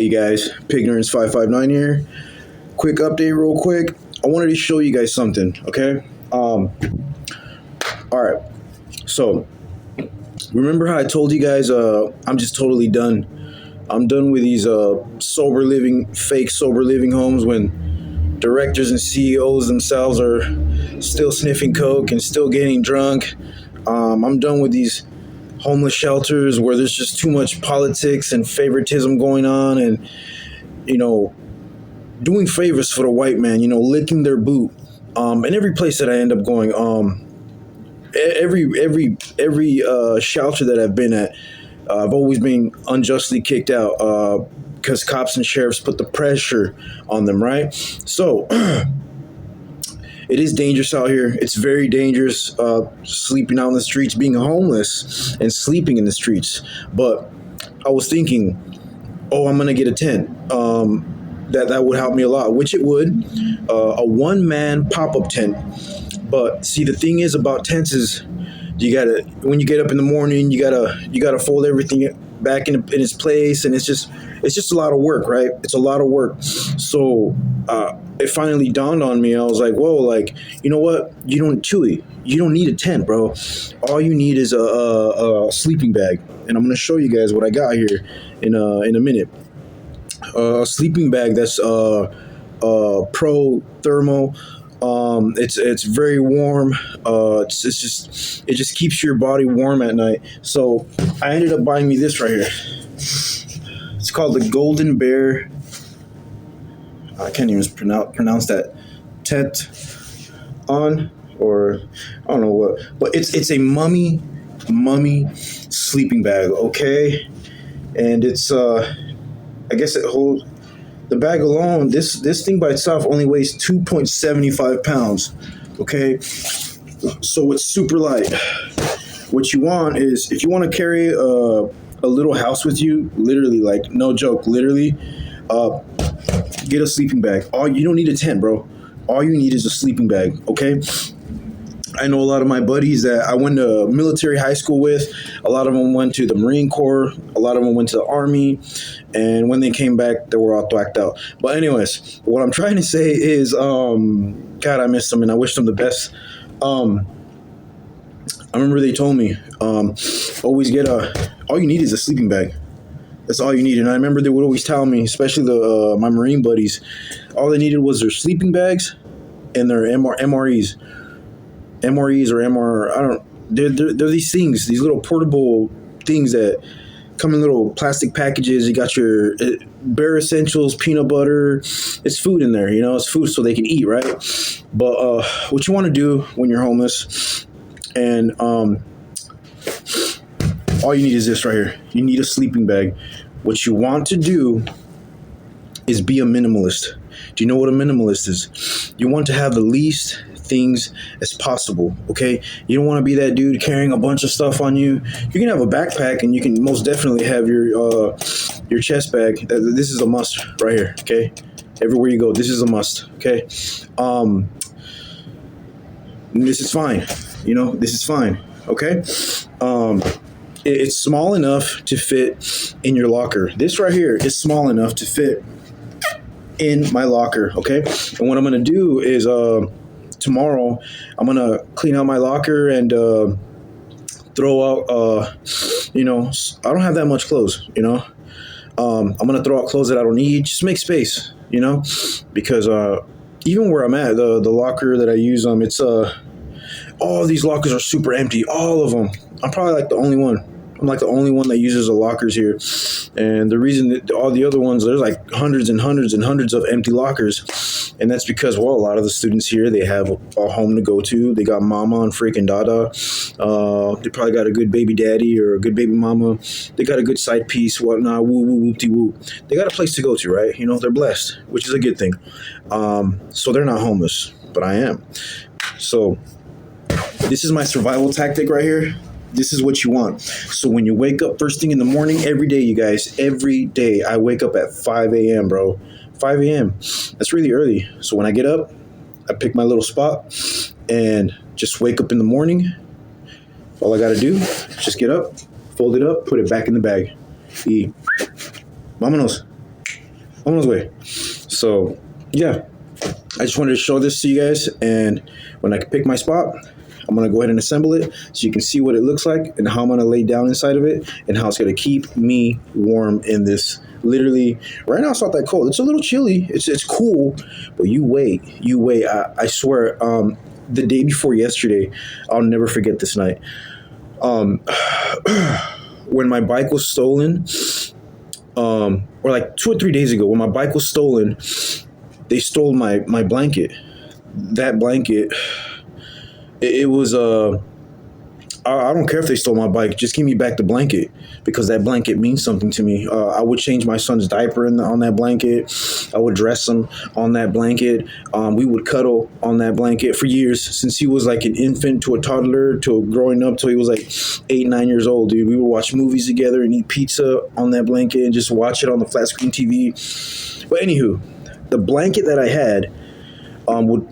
Hey guys, Pignorance559 here. Quick update, real quick. I wanted to show you guys something, okay? All right. So, remember how I told you guys I'm just totally done. I'm done with these fake sober living homes when directors and CEOs themselves are still sniffing coke and still getting drunk. I'm done with these homeless shelters where there's just too much politics and favoritism going on, and you know doing favors for the white man, licking their boot. And every place that I end up going, every shelter that I've been at, I've always been unjustly kicked out because cops and sheriffs put the pressure on them, right? So it is dangerous out here. It's very dangerous sleeping out in the streets, being homeless and sleeping in the streets. But I was thinking, I'm gonna get a tent. That would help me a lot, which it would. A one-man pop-up tent. But see, the thing is about tents is when you get up in the morning, you gotta fold everything back in its place, and it's just a lot of work, right? It's a lot of work. So it finally dawned on me. I was like, whoa, like, you know what? You don't need a tent, bro. All you need is a sleeping bag, and I'm gonna show you guys what I got here in a minute. A sleeping bag that's pro thermal. It's very warm. It just keeps your body warm at night. So I ended up buying me this right here. It's called the Golden Bear. I can't even pronounce that. Tet on, or I don't know what, but it's a mummy sleeping bag. Okay, and it's I guess it holds. The bag alone, this thing by itself only weighs 2.75 pounds. Okay, so it's super light. What you want is, if you want to carry a little house with you, literally, like no joke, literally, get a sleeping bag. You don't need a tent, bro. All you need is a sleeping bag. Okay. I know a lot of my buddies that I went to military high school with. A lot of them went to the Marine Corps. A lot of them went to the Army. And when they came back, they were all thwacked out. But anyways, what I'm trying to say is, God, I miss them and I wish them the best. I remember they told me, always all you need is a sleeping bag. That's all you need. And I remember they would always tell me, especially my Marine buddies, all they needed was their sleeping bags and their MREs. MREs or MR, I don't. They're these things, these little portable things that come in little plastic packages. You got your bare essentials, peanut butter. It's food in there, it's food so they can eat, right? But what you want to do when you're homeless, and all you need is this right here. You need a sleeping bag. What you want to do is be a minimalist. Do you know what a minimalist is? You want to have the least things as possible. Okay, you don't want to be that dude carrying a bunch of stuff on you. You can have a backpack, and you can most definitely have your chest bag. This is a must right here. Okay, everywhere you go, this is a must. Okay, this is fine. This is fine. Okay, it's small enough to fit in your locker. This right here is small enough to fit in my locker. Okay, and what I'm gonna do is tomorrow I'm gonna clean out my locker and throw out I don't have that much clothes. I'm gonna throw out clothes that I don't need. Just make space, because even where I'm at, the locker that I use, it's all of these lockers are super empty, all of them. I'm probably like the only one. I'm like the only one that uses the lockers here. And the reason that all the other ones, there's like hundreds and hundreds and hundreds of empty lockers. And that's because, a lot of the students here, they have a home to go to. They got mama and freaking dada. They probably got a good baby daddy or a good baby mama. They got a good side piece, whatnot, woo, woo, whoopty, woo. They got a place to go to, right? They're blessed, which is a good thing. So they're not homeless, but I am. So this is my survival tactic right here. This is what you want. So when you wake up first thing in the morning, every day, you guys, every day, I wake up at 5 a.m., bro. 5 a.m. That's really early. So when I get up, I pick my little spot and just wake up in the morning. All I got to do is just get up, fold it up, put it back in the bag. Y vámonos. on his way. So yeah, I just wanted to show this to you guys, and when I can pick my spot, I'm gonna go ahead and assemble it so you can see what it looks like and how I'm gonna lay down inside of it and how it's gonna keep me warm in this. Literally, right now it's not that cold. It's a little chilly. It's cool, but you wait, you wait. I swear. The day before yesterday, I'll never forget this night. Um, when my bike was stolen, or like 2 or 3 days ago, when my bike was stolen, they stole my blanket. That blanket, it was I don't care if they stole my bike. Just give me back the blanket because that blanket means something to me. I would change my son's diaper on that blanket. I would dress him on that blanket. We would cuddle on that blanket for years since he was like an infant to a toddler to growing up till he was like 8, 9 years old. Dude, we would watch movies together and eat pizza on that blanket and just watch it on the flat screen TV. But anywho, the blanket that I had would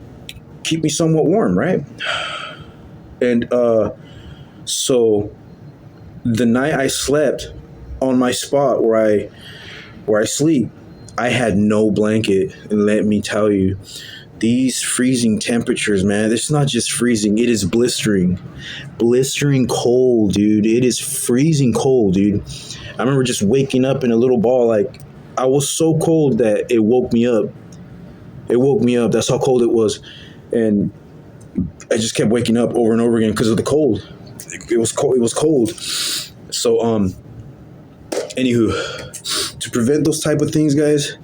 keep me somewhat warm, right? And so the night I slept on my spot where I sleep, I had no blanket. And let me tell you, these freezing temperatures, man, it's not just freezing, it is blistering. Blistering cold, dude. It is freezing cold, dude. I remember just waking up in a little ball, like I was so cold that it woke me up. It woke me up. That's how cold it was. And I just kept waking up over and over again because of the cold. It was cold. It was cold. So, anywho, to prevent those type of things, guys,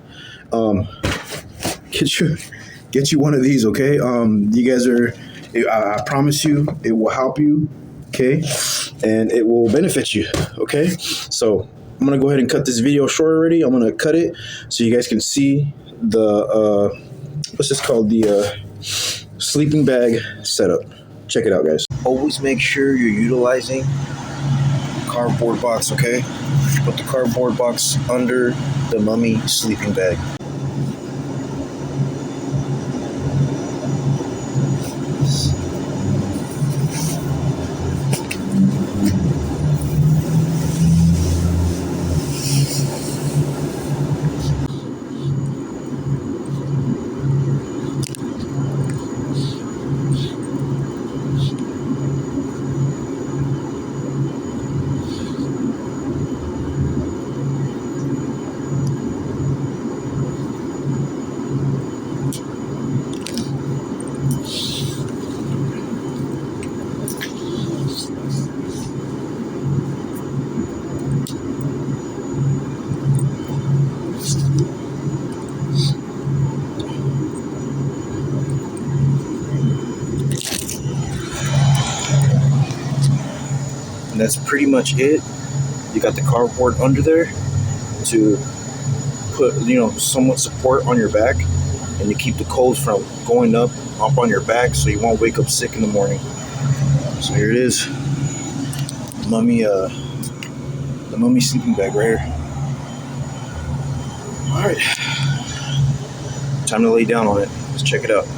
get you one of these, okay? You guys are. I promise you, it will help you, okay, and it will benefit you, okay. So I'm gonna go ahead and cut this video short already. I'm gonna cut it so you guys can see the what's this called, the sleeping bag setup. Check it out, guys. Always make sure you're utilizing cardboard box, okay? Put the cardboard box under the mummy sleeping bag. And that's pretty much it. You got the cardboard under there to put, somewhat support on your back, and you keep the cold from going up on your back, so you won't wake up sick in the morning. So here it is, the mummy sleeping bag right here. All right, time to lay down on it. Let's check it out.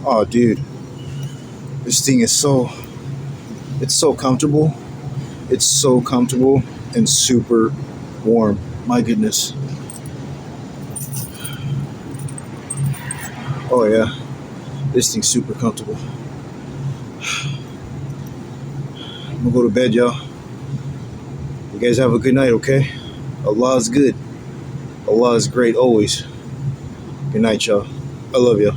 Oh, dude. This thing is it's so comfortable. It's so comfortable and super warm. My goodness. Oh yeah, this thing's super comfortable. I'm gonna go to bed, y'all. You guys have a good night, okay? Allah is good. Allah is great always. Good night, y'all. I love you.